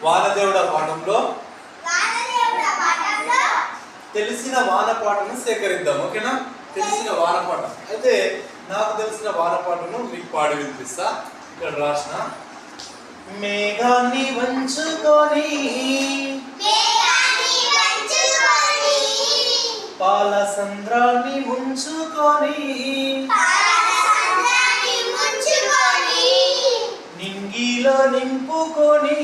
వానదేవుడ పాఠంలో తెలిసిన వాన పాటను సేకరిద్దాం. ఓకేనా? తెలిసిన వాన పాట అయితే నాకు తెలిసిన వాన పాటను మీకు పాడి వినిపిస్తా. ఇక్కడ రాసిన మేఘాన్ని వంచుకొని పాల సంద్రాన్ని ముంచుకొని నింగిలో నింపుకొని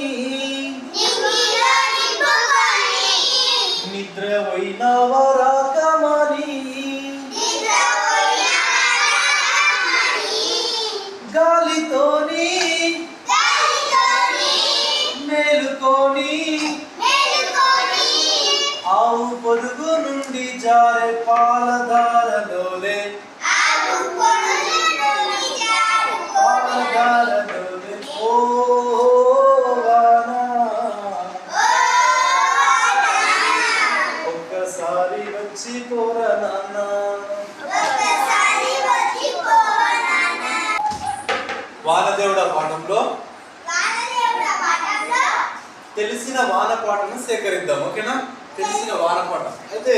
నిద్ర పోయినవా రాకమని గాలితోని మేలుకొని ఆవు పొదుగు నుండి జారే పాలధారలోలే పాలధారలోలే ఓ వానా ఒక్కసారి వచ్చి పోరా నాన్న. వానదేవుడ పాఠంలో తెలిసిన వాన పాటను సేకరిద్దాం. ఓకేనా? తెలిసిన వాన పాట అయితే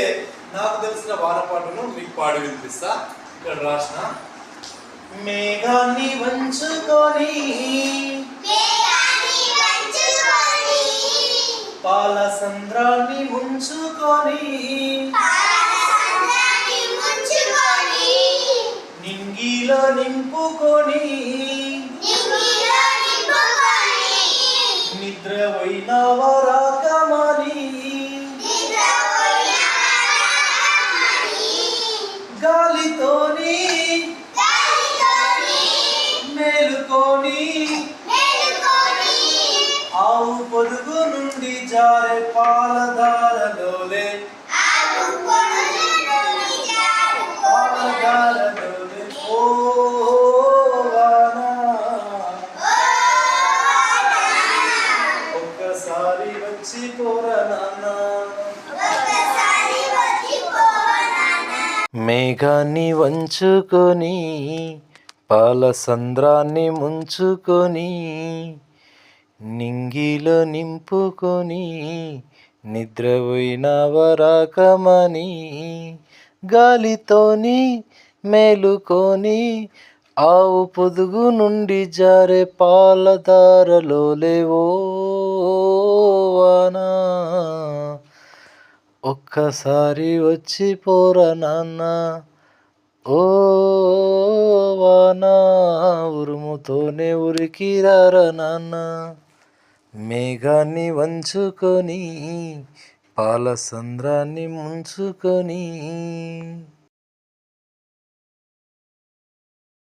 నాకు తెలిసిన వాన పాటను మీకు పాడి వినిపిస్తా. ఇక్కడ రాసిన మేఘాన్ని వంచుకొని పాల సంద్రాన్ని ముంచుకొని నింగిలో నింపుకొని నిద్ర పోయినవా రాకమని గాలితోని మేలుకొని ఆవు పొదుగు నుండి జారే పాలధారలోలే పాలధారలోలే ఓ వానా ఒక్కసారి వచ్చి పోరా నాన్న. మేఘాన్ని వంచుకొని పాల సంద్రాన్ని ముంచుకొని నింగిలో నింపుకొని నిద్రపోయినవా రాకమని గాలితోని మేలుకొని ఆవు పొదుగు నుండి జారే పాలధారలోలే ఓ వానా ఒక్కసారి వచ్చి పోరా నాన్న. ఓ వానా ఉరుముతోనే ఉరికిరారా నాన్న. మేఘాన్ని వంచుకొని పాల సంద్రాన్ని ముంచుకొని